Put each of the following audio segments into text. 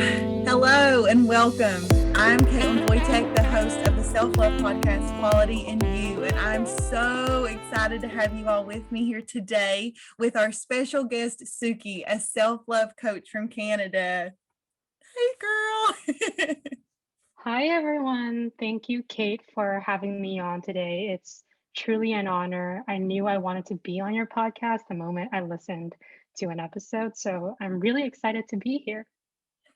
Hello and welcome. I'm Caitlin Boytek, the host of the Self Love Podcast, Quality in You, and I'm so excited to have you all with me here today with our special guest, Suki, a self-love coach from Canada. Hey, girl. Hi, everyone. Thank you, Kate, for having me on today. It's truly an honor. I knew I wanted to be on your podcast the moment I listened to an episode, so I'm really excited to be here.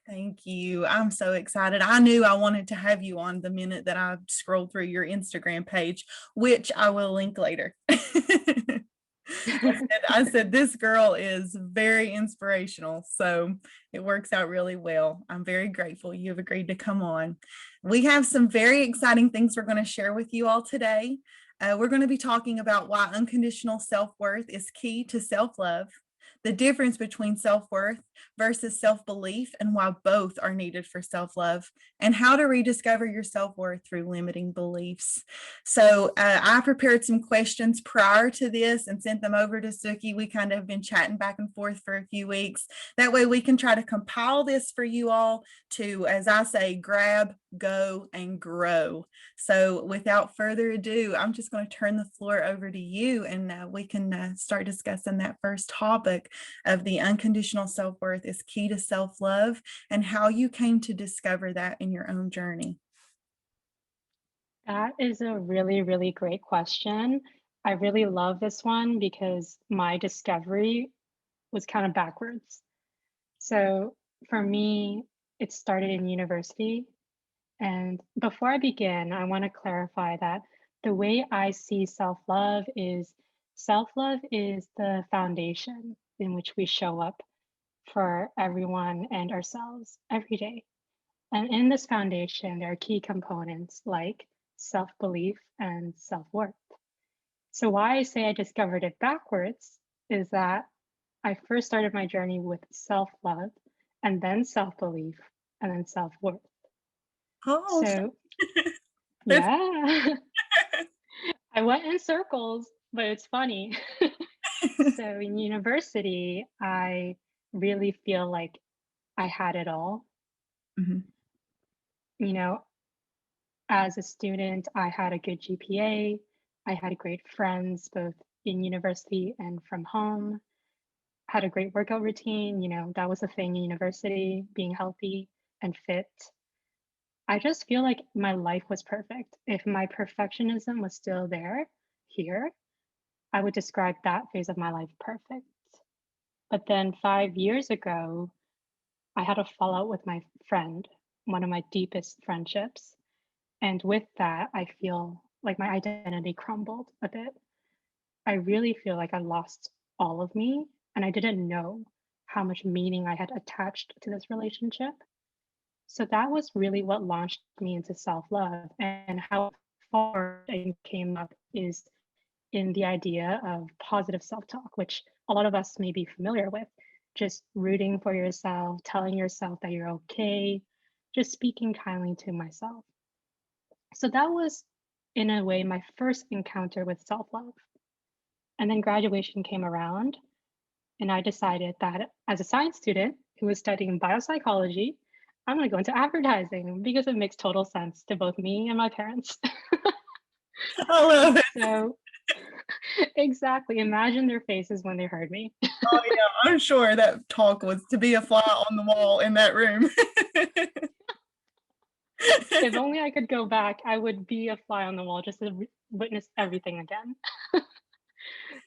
Thank you. I'm so excited. I knew I wanted to have you on the minute that I scrolled through your Instagram page, which I will link later. I said, this girl is very inspirational. So it works out really well. I'm very grateful you have agreed to come on. We have some very exciting things we're going to share with you all today. We're going to be talking about why unconditional self-worth is key to self-love, the difference between self-worth versus self-belief and why both are needed for self-love, and how to rediscover your self-worth through limiting beliefs. So I prepared some questions prior to this and sent them over to Suki. We kind of have been chatting back and forth for a few weeks. That way we can try to compile this for you all to, as I say, grab, go, and grow. So without further ado, I'm just going to turn the floor over to you, and we can start discussing that first topic of the unconditional self-worth is key to self-love and how you came to discover that in your own journey. That is a really, really great question. I really love this one because my discovery was kind of backwards. So for me, it started in university. And before I begin, I want to clarify that the way I see self love is the foundation in which we show up for everyone and ourselves every day. And in this foundation, there are key components like self belief and self worth. So, why I say I discovered it backwards is that I first started my journey with self love and then self belief and then self worth. Oh, So, yeah, I went in circles, but it's funny. So, in university, I really feel like I had it all. Mhm. You know, as a student, I had a good GPA. I had great friends both in university and from home. Had a great workout routine. That was a thing in university, being healthy and fit. I just feel like my life was perfect. If my perfectionism was still here, I would describe that phase of my life perfect. But then 5 years ago, I had a fallout with my friend, one of my deepest friendships. And with that, I feel like my identity crumbled a bit. I really feel like I lost all of me, and I didn't know how much meaning I had attached to this relationship. So that was really what launched me into self love, and how far I came up is in the idea of positive self talk, which a lot of us may be familiar with. Just rooting for yourself, telling yourself that you're okay, just speaking kindly to myself. So that was, in a way, my first encounter with self love. And then graduation came around, and I decided that as a science student who was studying biopsychology, I'm going to go into advertising because it makes total sense to both me and my parents. I love it. So, exactly, imagine their faces when they heard me. Oh, yeah, I'm sure that talk was to be a fly on the wall in that room. If only I could go back, I would be a fly on the wall just to witness everything again.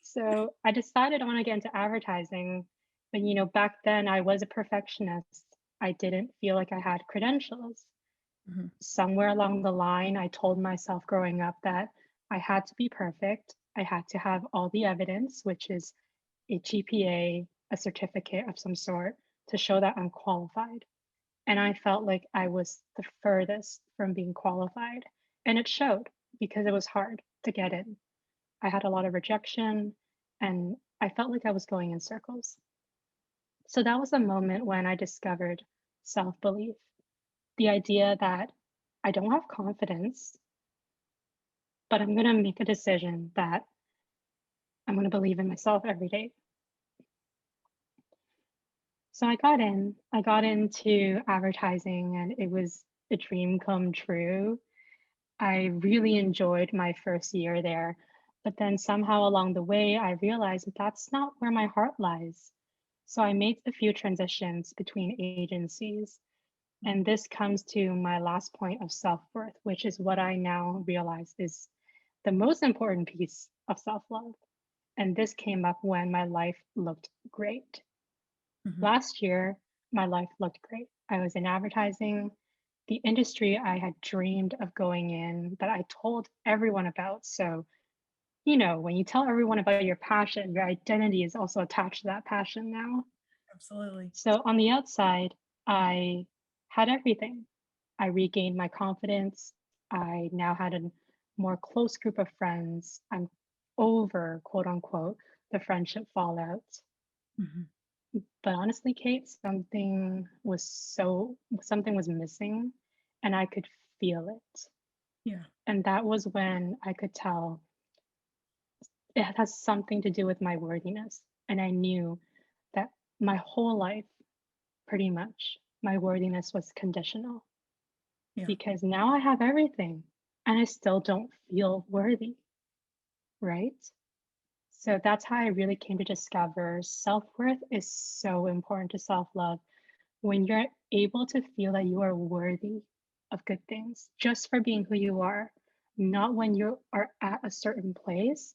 So I decided I want to get into advertising. But back then I was a perfectionist. I didn't feel like I had credentials. Mhm. Somewhere along the line, I told myself growing up that I had to be perfect. I had to have all the evidence, which is a GPA, a certificate of some sort, to show that I'm qualified. And I felt like I was the furthest from being qualified. And it showed because it was hard to get in. I had a lot of rejection and I felt like I was going in circles. So that was a moment when I discovered self belief, the idea that I don't have confidence, but I'm going to make a decision that I'm going to believe in myself every day. So I got into advertising and it was a dream come true. I really enjoyed my first year there, but then somehow along the way, I realized that that's not where my heart lies. So I made a few transitions between agencies. And this comes to my last point of self-worth, which is what I now realize is the most important piece of self-love. And this came up when my life looked great. Mhm. Last year, my life looked great. I was in advertising, the industry I had dreamed of going in, that I told everyone about. So, when you tell everyone about your passion, your identity is also attached to that passion now. Absolutely. So, on the outside, I had everything. I regained my confidence. I now had a more close group of friends. I'm over, quote unquote, the friendship fallout. Mhm. But honestly, Kate, something was missing and I could feel it. Yeah. And that was when I could tell it has something to do with my worthiness. And I knew that my whole life, pretty much, my worthiness was conditional Yeah. because now I have everything and I still don't feel worthy, right? So that's how I really came to discover self worth is so important to self love. When you're able to feel that you are worthy of good things just for being who you are, not when you are at a certain place,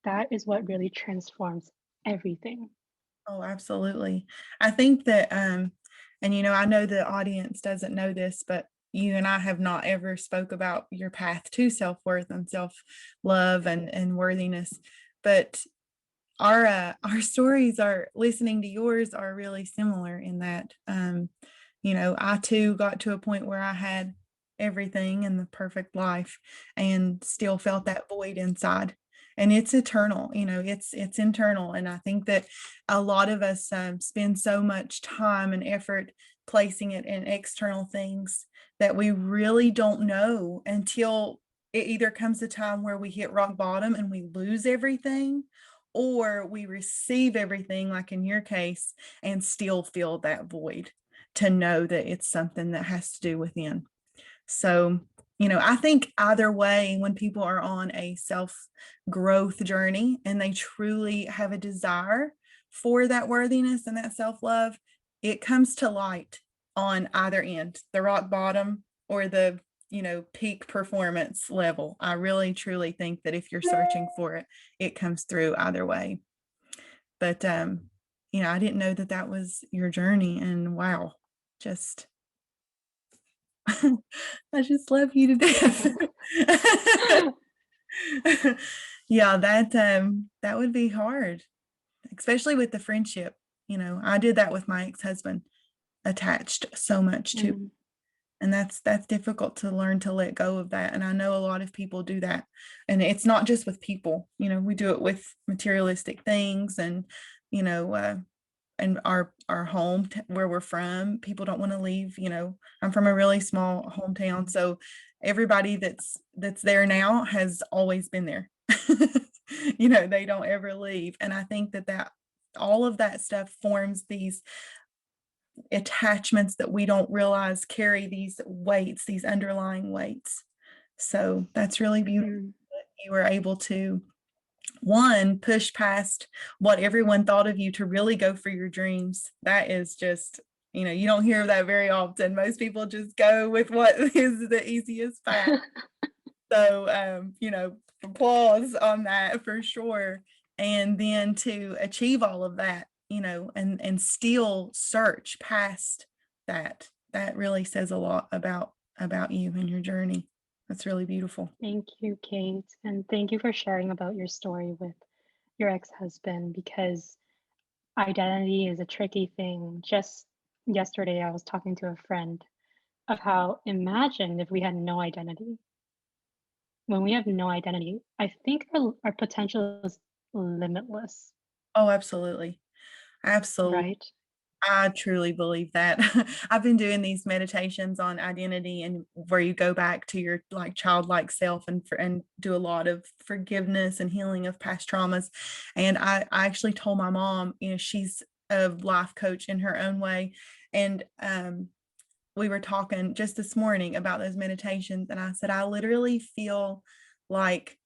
that is what really transforms everything. Oh, absolutely. I think that, and I know the audience doesn't know this, but you and I have not ever spoke about your path to self-worth and self-love and worthiness. But our stories are listening to yours are really similar in that I too got to a point where I had everything in the perfect life and still felt that void inside, and it's eternal. It's internal, and I think that a lot of us spend so much time and effort placing it in external things that we really don't know until it either comes a time where we hit rock bottom and we lose everything, or we receive everything, like in your case, and still feel that void, to know that it's something that has to do within. So, I think either way, when people are on a self growth journey and they truly have a desire for that worthiness and that self love, it comes to light on either end, the rock bottom or the peak performance level. I really truly think that if you're searching for it, it comes through either way. But I didn't know that that was your journey, and wow, just I just love you to death. Yeah, that would be hard, especially with the friendship. I did that with my ex-husband, attached so much to, Mm, and that's difficult to learn to let go of that. And I know a lot of people do that. And it's not just with people, we do it with materialistic things, you know, uh, and our home where we're from. People don't want to leave. I'm from a really small hometown, so everybody that's there now has always been there. They don't ever leave, and I think that all of that stuff forms these attachments that we don't realize carry these weights, these underlying weights. So that's really beautiful mm. that you were able to, one, push past what everyone thought of you to really go for your dreams. That is just, you don't hear that very often. Most people just go with what is the easiest path. So, applause on that for sure. And then to achieve all of that, and still search past that really says a lot about you and your journey. That's really beautiful. Thank you, Kate. And thank you for sharing about your story with your ex husband because identity is a tricky thing. Just yesterday, I was talking to a friend of how imagine if we had no identity. When we have no identity, I think our potential is limitless, Oh, absolutely. Absolutely. right? I truly believe that. I've been doing these meditations on identity, and where you go back to your like childlike self and do a lot of forgiveness and healing of past traumas. And I actually told my mom, a life coach in her own way. And we were talking just this morning about those meditations. And I said, I literally feel like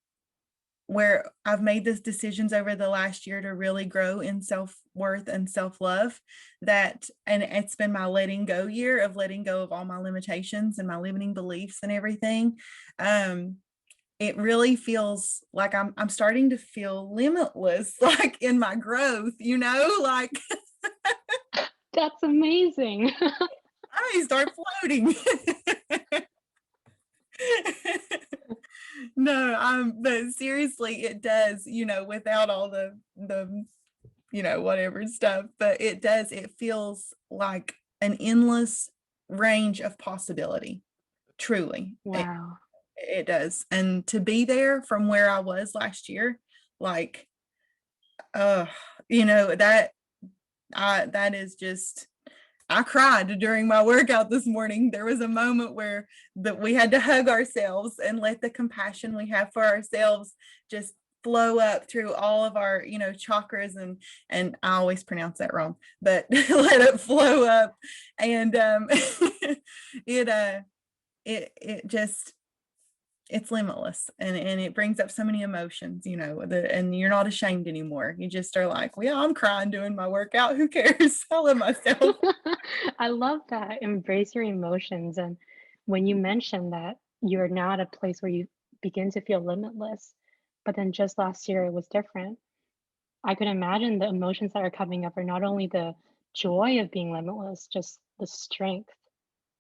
where I've made these decisions over the last year to really grow in self-worth and self-love, that, and it's been my letting go year of letting go of all my limitations and my limiting beliefs and everything. It really feels like I'm starting to feel limitless, like in my growth, like That's amazing. I may start floating. No, but seriously, it does, without all the whatever stuff, but it does, it feels like an endless range of possibility. Truly. Wow. It does. And to be there from where I was last year, like, uh, that that is just, I cried during my workout this morning. There was a moment where we had to hug ourselves and let the compassion we have for ourselves just flow up through all of our, chakras, and I always pronounce that wrong, but let it flow up. And it it just, it's limitless, and it brings up so many emotions, and you're not ashamed anymore. You just are like, well, yeah, I'm crying doing my workout. Who cares? I love myself. I love that. Embrace your emotions. And when you mentioned that you're now at a place where you begin to feel limitless, but then just last year it was different. I could imagine the emotions that are coming up are not only the joy of being limitless, just the strength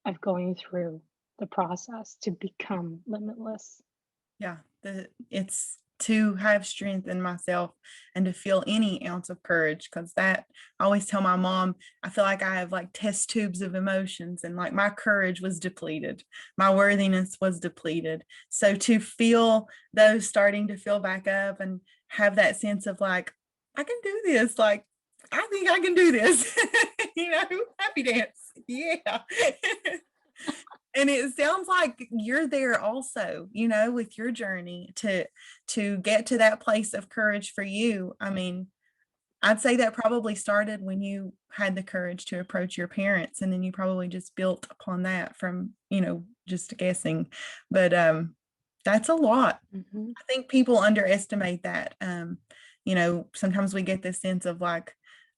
of going through the process to become limitless. Yeah, it's to have strength in myself and to feel any ounce of courage, because that, I always tell my mom, I feel like I have like test tubes of emotions, and like my courage was depleted, my worthiness was depleted. So to feel those starting to fill back up and have that sense of like, I can do this, like I think I can do this, happy dance, yeah. And it sounds like you're there also, with your journey to get to that place of courage for you. I mean, I'd say that probably started when you had the courage to approach your parents, and then you probably just built upon that from, just guessing. But that's a lot. Mhm. I think people underestimate that. Sometimes we get this sense of like,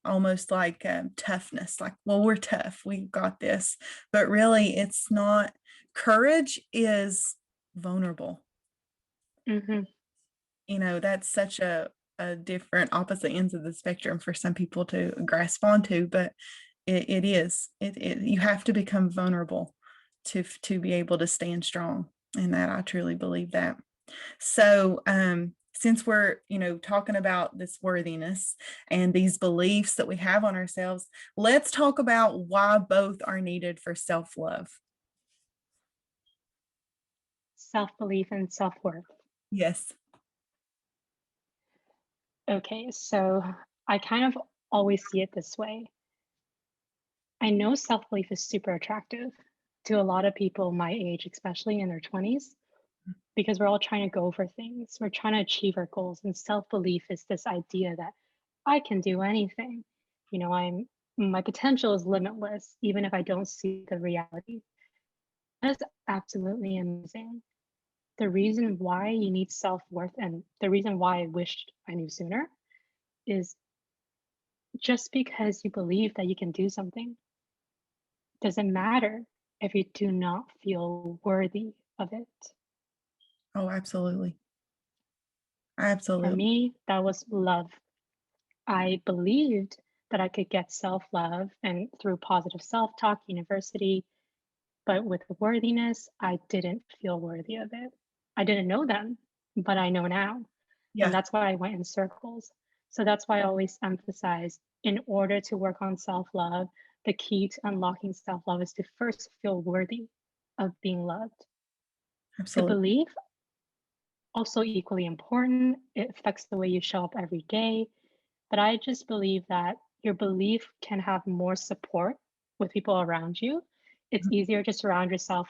almost like toughness, like, well, we're tough, we got this. But really, it's not. Courage is vulnerable. Mhm. That's such a different opposite ends of the spectrum for some people to grasp onto, but it is. You have to become vulnerable to be able to stand strong. And that, I truly believe that. So, since we're, talking about this worthiness and these beliefs that we have on ourselves, let's talk about why both are needed for self-love. Self-belief and self-worth. Yes. Okay, so I kind of always see it this way. I know self-belief is super attractive to a lot of people my age, especially in their 20s, because we're all trying to go for things. We're trying to achieve our goals, and self-belief is this idea that I can do anything. I'm my potential is limitless, even if I don't see the reality. That is absolutely amazing. The reason why you need self-worth and the reason why I wished I knew sooner is just because you believe that you can do something doesn't matter if you do not feel worthy of it. Oh, absolutely. For Absolutely. me, that was love. I believed that I could get self love and through positive self talk, university, but with worthiness, I didn't feel worthy of it. I didn't know then, but I know now. And Yeah, that's why I went in circles. So that's why I always emphasize in order to work on self love, the key to unlocking self love is to first feel worthy of being loved. The absolutely. belief, also equally important, it affects the way you show up every day. But I just believe that your belief can have more support with people around you. It's easier to surround yourself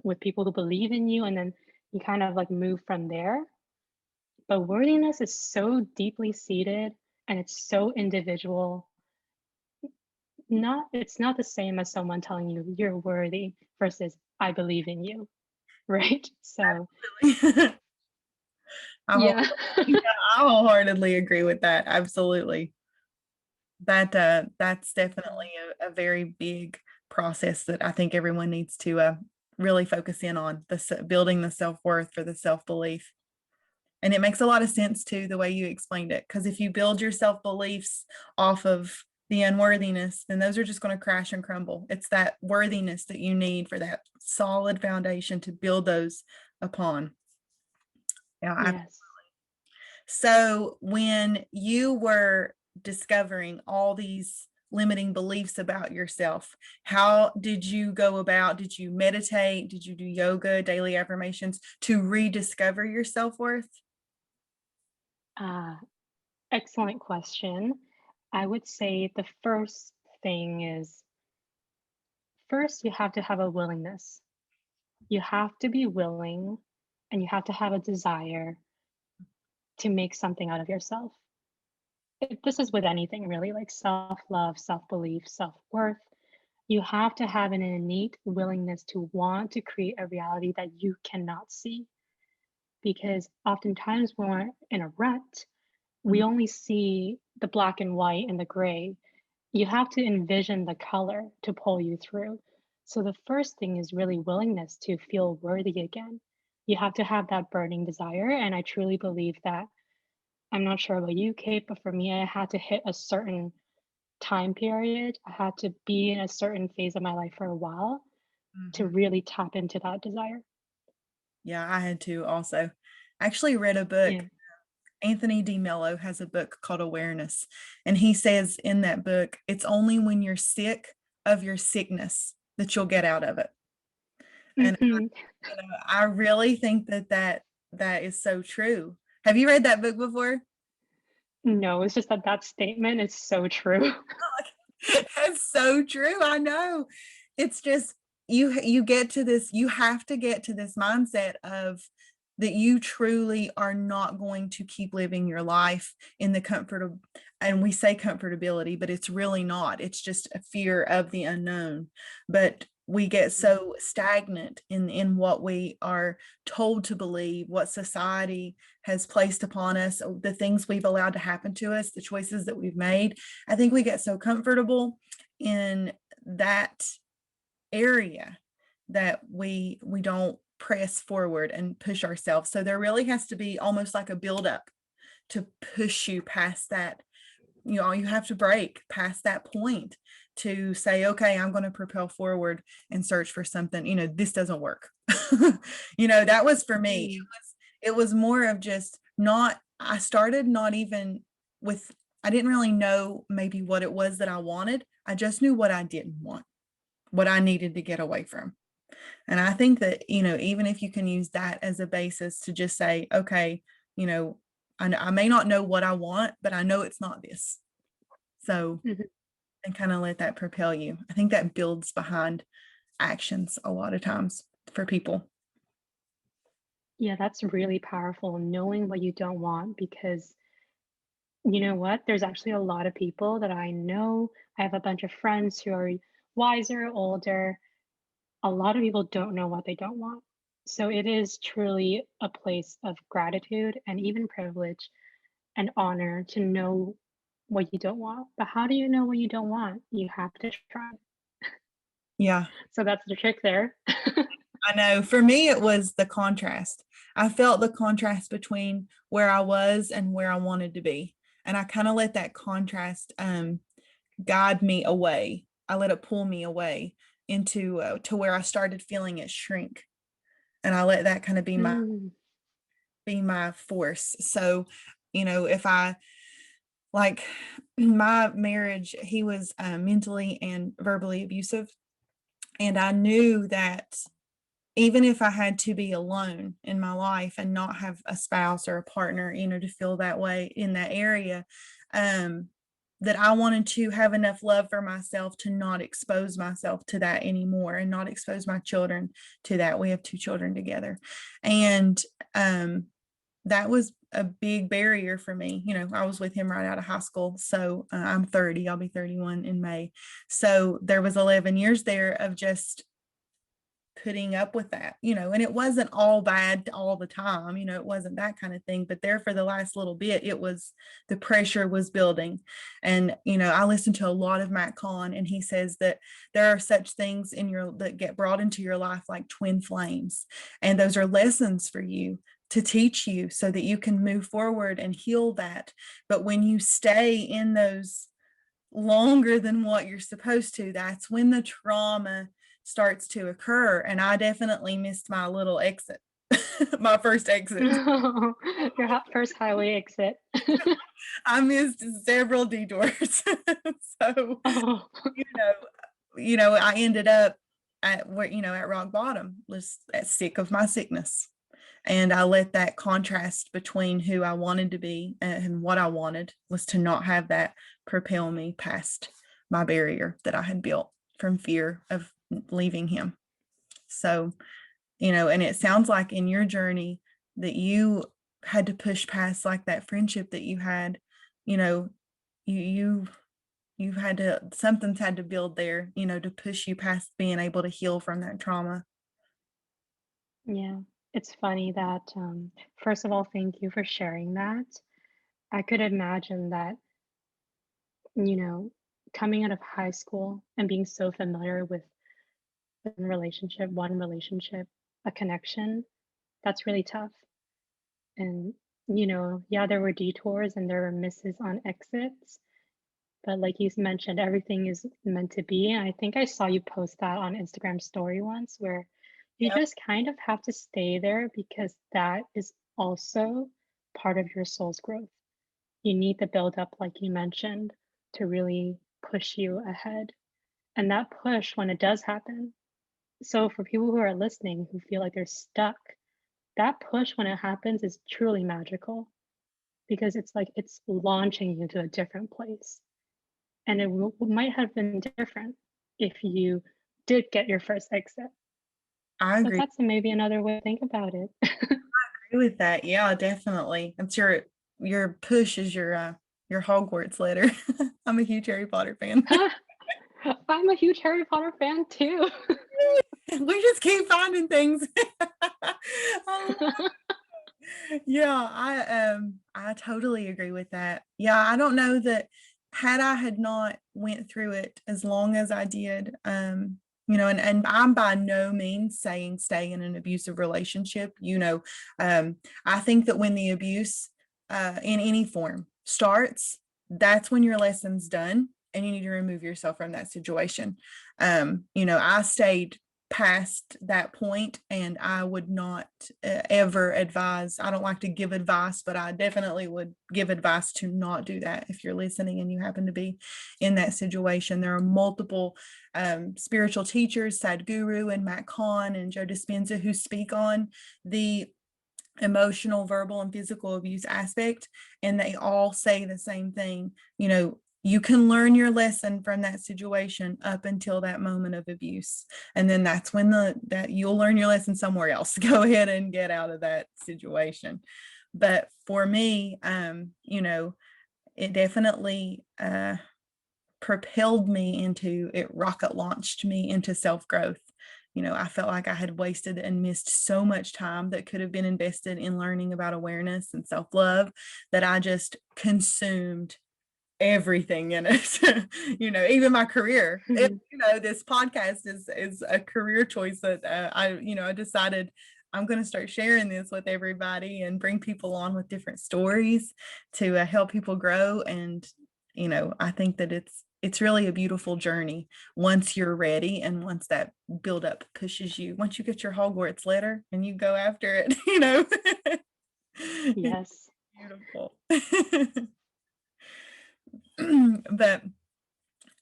with people who believe in you, and then you kind of like move from there. But worthiness is so deeply seated and it's so individual. it's not the same as someone telling you you're worthy versus I believe in you, right? So, I whole, yeah. yeah, I wholeheartedly agree with that. Absolutely. That's definitely a very big process that I think everyone needs to really focus in on, building the self-worth for the self-belief. And it makes a lot of sense too, the way you explained it, because if you build your self-beliefs off of the unworthiness, then those are just going to crash and crumble. It's that worthiness that you need for that solid foundation to build those upon. Yeah. Yes. So when you were discovering all these limiting beliefs about yourself, how did you go about? Did you meditate? Did you do yoga, daily affirmations to rediscover your self-worth? Uh, Excellent question. I would say the first thing is first, you have to have a willingness. You have to be willing and you have to have a desire to make something out of yourself. This is with anything really, like self love, self belief, self worth. You have to have an innate willingness to want to create a reality that you cannot see. Because oftentimes when we're in a rut, we Mhm. only see the black and white and the gray. You have to envision the color to pull you through. So the first thing is really willingness to feel worthy again. You have to have that burning desire. And I truly believe that I'm not sure about you, Kate, but for me, I had to hit a certain time period. I had to be in a certain phase of my life for a while to Mhm. really tap into that desire. Yeah, I had to also. I actually read a book. Yeah. Anthony D. Mello has a book called Awareness. And he says in that book, it's only when you're sick of your sickness that you'll get out of it. And Hmm. I really think that is so true. Have you read that book before? No, it's just that that statement is so true. That's so true. I know. It's just you get to this, you have to get to this mindset of that you truly are not going to keep living your life in the comfort of, and we say comfortability, but it's really not. It's just a fear of the unknown. But we get so stagnant in what we are told to believe, what society has placed upon us, the things we've allowed to happen to us, the choices that we've made. I think we get so comfortable in that area that we don't press forward and push ourselves. So there really has to be almost like a buildup to push you past that. You know, you have to break past that point to say, okay, I'm going to propel forward and search for something. You know, this doesn't work. That was for me. Mm. It was more of just not, I started not even with, I didn't really know maybe what it was that I wanted. I just knew what I didn't want, what I needed to get away from. And I think that, even if you can use that as a basis to just say, okay, you know, I may not know what I want, but I know it's not this. So, Mhm. and kind of let that propel you. I think that builds behind actions a lot of times for people. Yeah, that's really powerful, knowing what you don't want, because you know what? There's actually a lot of people that I know. I have a bunch of friends who are wiser, older. A lot of people don't know what they don't want. So it is truly a place of gratitude and even privilege and honor to know what you don't want. But how do you know what you don't want? You have to try. Yeah. So that's the trick there. I know for me, it was the contrast. I felt the contrast between where I was and where I wanted to be. And I kind of let that contrast guide me away. I let it pull me away into to where I started feeling it shrink. And I let that kind of Mm. be my force. So, if I like my marriage, he was mentally and verbally abusive. And I knew that even if I had to be alone in my life and not have a spouse or a partner, to feel that way in that area, um, that I wanted to have enough love for myself to not expose myself to that anymore and not expose my children to that. We have two children together. And that was a big barrier for me. I was with him right out of high school. So I'm 30, I'll be 31 in May. So there was 11 years there of just putting up with that, and it wasn't all bad all the time, it wasn't that kind of thing. But there for the last little bit, the pressure was building. And, I listened to a lot of Matt Kahn, and he says that there are such things that get brought into your life like twin flames. And those are lessons for you to teach you so that you can move forward and heal that. But when you stay in those longer than what you're supposed to, that's when the trauma starts to occur. And I definitely missed my little exit, my first exit. Your first highway exit. I missed several detours. So, Oh. I ended up at rock bottom, was sick of my sickness. And I let that contrast between who I wanted to be and what I wanted was to not have that propel me past my barrier that I had built from fear of leaving him. So, and it sounds like in your journey that you had to push past like that friendship that you had, you've had to, something's had to build there, to push you past being able to heal from that trauma. Yeah, it's funny that, first of all, thank you for sharing that. I could imagine that, you know, coming out of high school and being so familiar with one relationship, a connection, that's really tough. And, yeah, there were detours and there were misses on exits, but like you mentioned, everything is meant to be. And I think I saw you post that on Instagram story once where you Yep. just kind of have to stay there because that is also part of your soul's growth. You need the build up, like you mentioned, to really push you ahead. And that push, when it does happen, so for people who are listening who feel like they're stuck, that push when it happens is truly magical because it's like it's launching you to a different place. And it might have been different if you did get your first exit. I But agree that's maybe another way to think about it. with that. Yeah, definitely. It's your push is your Hogwarts letter. I'm a huge Harry Potter fan. I'm a huge Harry Potter fan too. We just keep finding things. Yeah, I totally agree with that. Yeah, I don't know that had I had not went through it as long as I did, and I'm by no means saying stay in an abusive relationship. I think that when the abuse in any form starts, that's when your lesson's done and you need to remove yourself from that situation. I stayed past that point, and I would not ever advise. I don't like to give advice, but I definitely would give advice to not do that. If you're listening and you happen to be in that situation, there are multiple spiritual teachers, Sadhguru and Matt Kahn and Joe Dispenza, who speak on the emotional, verbal, and physical abuse aspect, and they all say the same thing. You can learn your lesson from that situation up until that moment of abuse, and then that's when that you'll learn your lesson somewhere else. Go ahead and get out of that situation. But for me, it definitely propelled me into it, rocket launched me into self-growth. I felt like I had wasted and missed so much time that could have been invested in learning about awareness and self-love, that I just consumed everything in it. Even my career. This podcast is a career choice that I decided I'm going to start sharing this with everybody and bring people on with different stories to help people grow. And I think that it's really a beautiful journey once you're ready, and once that buildup pushes you, once you get your Hogwarts letter and you go after it. It's Yes. beautiful. But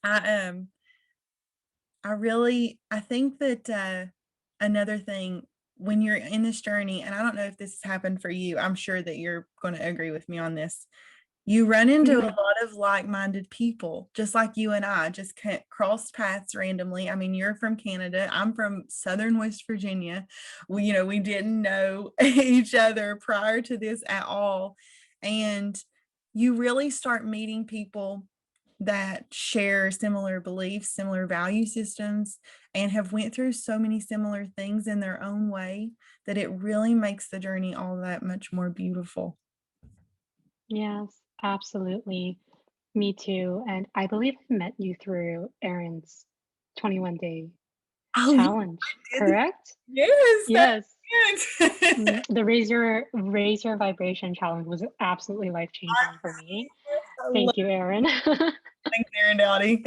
I I think that another thing when you're in this journey, and I don't know if this has happened for you, I'm sure that you're going to agree with me on this. You run into a Mhm. lot of like-minded people, just like you and I just crossed paths randomly. I mean, you're from Canada. I'm from Southern West Virginia. We didn't know each other prior to this at all. And you really start meeting people that share similar beliefs, similar value systems, and have went through so many similar things in their own way that it really makes the journey all that much more beautiful. Yes, absolutely. Me too. And I believe I met you through Erin's 21-day Oh, yeah, challenge, I did. correct? Yes, Yes. that's it. The raise your vibration challenge was absolutely life-changing for me. I love Thank you, Erin. things there and Dowdy.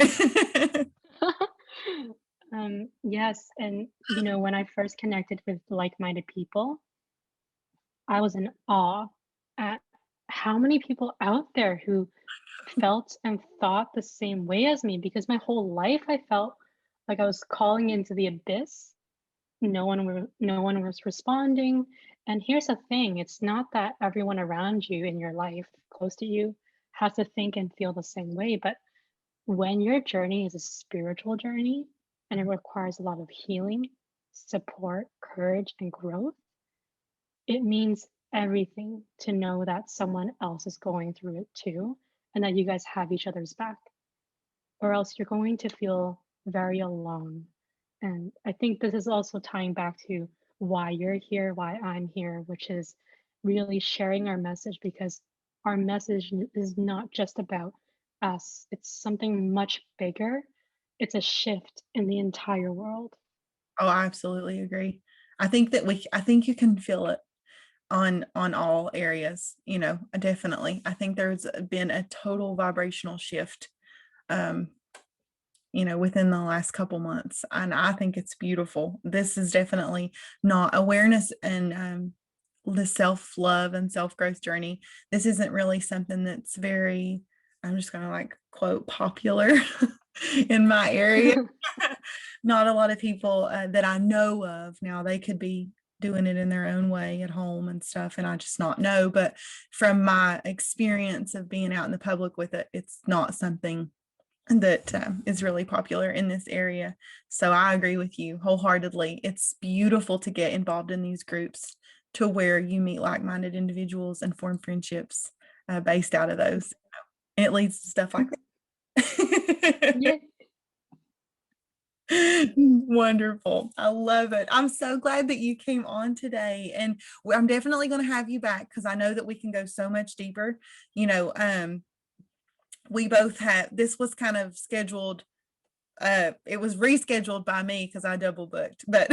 Yes, and when I first connected with like-minded people, I was in awe at how many people out there who felt and thought the same way as me, because my whole life I felt like I was calling into the abyss. No one was responding. And here's the thing, it's not that everyone around you in your life, close to you, has to think and feel the same way, but when your journey is a spiritual journey and it requires a lot of healing, support, courage, and growth, it means everything to know that someone else is going through it too, and that you guys have each other's back, or else you're going to feel very alone. And I think this is also tying back to why you're here, why I'm here, which is really sharing our message, because our message is not just about us, it's something much bigger. It's a shift in the entire world. Oh, I absolutely agree. I think you can feel it on all areas, definitely. I think there's been a total vibrational shift um within the last couple months. And I think it's beautiful. This is definitely not awareness and the self love and self growth journey. This isn't really something that's very, I'm just going to like quote, popular in my area. Not a lot of people that I know of now, they could be doing it in their own way at home and stuff, and I just not know. But from my experience of being out in the public with it, it's not something that is really popular in this area. So I agree with you wholeheartedly. It's beautiful to get involved in these groups to where you meet like-minded individuals and form friendships based out of those. And it leads to stuff like that. Yeah. Wonderful. I love it. I'm so glad that you came on today. And I'm definitely going to have you back because I know that we can go so much deeper. You know, we both had, this was kind of scheduled, it was rescheduled by me because I double booked, but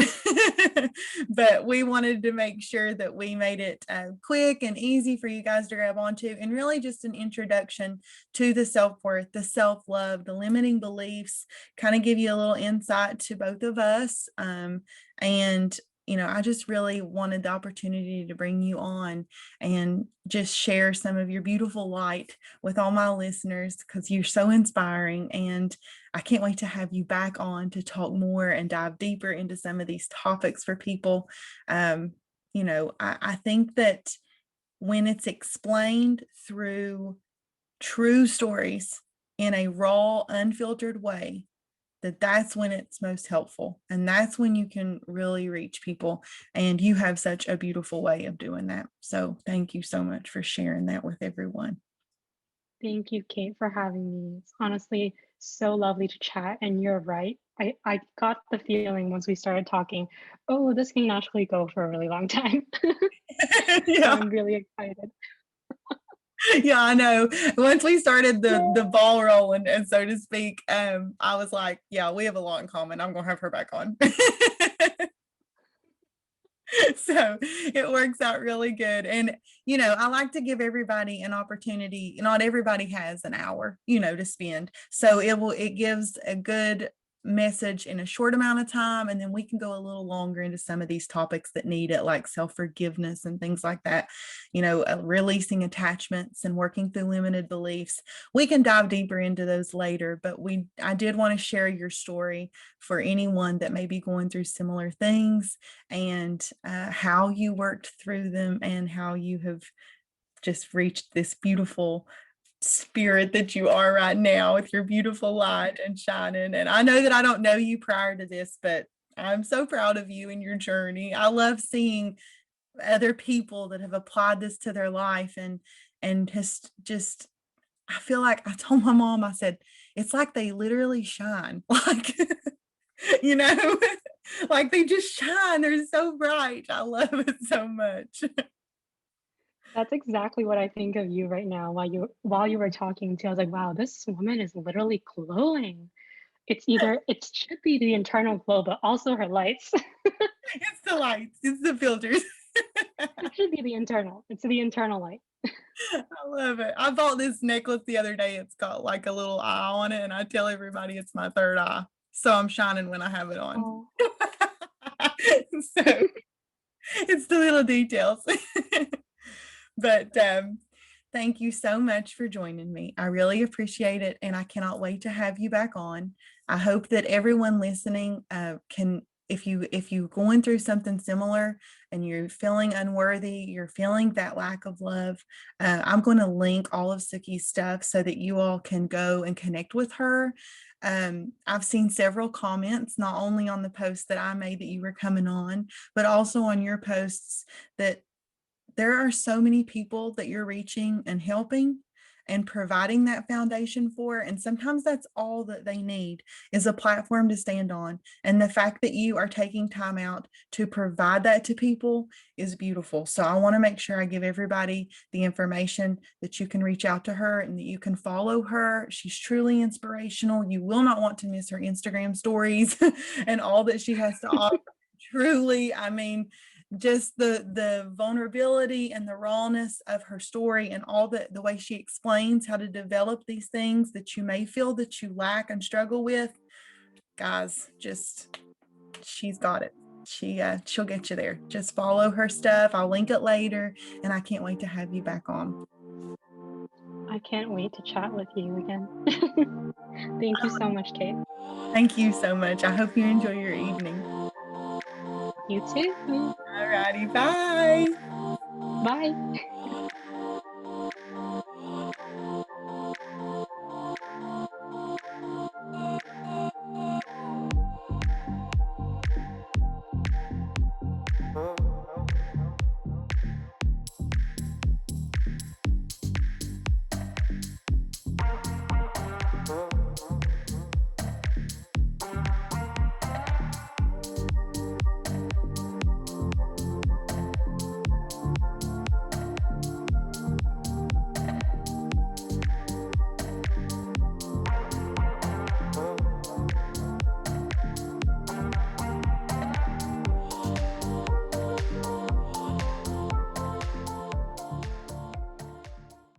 but we wanted to make sure that we made it quick and easy for you guys to grab onto, and really just an introduction to the self-worth, the self-love, the limiting beliefs, kind of give you a little insight to both of us. And I just really wanted the opportunity to bring you on and just share some of your beautiful light with all my listeners because you're so inspiring. And I can't wait to have you back on to talk more and dive deeper into some of these topics for people. I think that when it's explained through true stories in a raw, unfiltered way, that's when it's most helpful. And that's when you can really reach people. And you have such a beautiful way of doing that. So thank you so much for sharing that with everyone. Thank you, Kate, for having me. It's honestly so lovely to chat, and you're right. I got the feeling once we started talking, oh, this can actually go for a really long time. So Yeah. I'm really excited. Yeah, I know. Once we started the ball rolling, and so to speak, I was like, yeah, we have a lot in common. I'm gonna have her back on. So it works out really good. And I like to give everybody an opportunity. Not everybody has an hour, to spend. So it gives a good message in a short amount of time, and then we can go a little longer into some of these topics that need it, like self-forgiveness and things like that. Releasing attachments and working through limited beliefs. We can dive deeper into those later, but I did want to share your story for anyone that may be going through similar things, and how you worked through them, and how you have just reached this beautiful spirit that you are right now with your beautiful light and shining. And I know that I don't know you prior to this, but I'm so proud of you and your journey. I love seeing other people that have applied this to their life and just I feel like I told my mom, I said, it's like they literally shine. Like, you know, like they just shine. They're so bright. I love it so much. That's exactly what I think of you right now while you were talking too. I was like, wow, this woman is literally glowing. It should be the internal glow, but also her lights. It's the lights, it's the filters. It should be the internal. It's the internal light. I love it. I bought this necklace the other day. It's got like a little eye on it, and I tell everybody it's my third eye. So I'm shining when I have it on. Oh, So it's the little details. But thank you so much for joining me. I really appreciate it, and I cannot wait to have you back on. I hope that everyone listening can, if you going through something similar and you're feeling unworthy, you're feeling that lack of love, I'm going to link all of Suki's stuff so that you all can go and connect with her. I've seen several comments, not only on the post that I made that you were coming on, but also on your posts, that there are so many people that you're reaching and helping and providing that foundation for. And sometimes that's all that they need, is a platform to stand on. And the fact that you are taking time out to provide that to people is beautiful. So I want to make sure I give everybody the information that you can reach out to her and that you can follow her. She's truly inspirational. You will not want to miss her Instagram stories and all that she has to offer. Truly, I mean, just the vulnerability and the rawness of her story, and all the way she explains how to develop these things that you may feel that you lack and struggle with. Guys, just, she's got it. She'll get you there. Just follow her stuff. I'll link it later, and I can't wait to have you back on. I can't wait to chat with you again. Thank you so much, Kate. Thank you so much. I hope you enjoy your evening. You too. All righty, bye. Bye.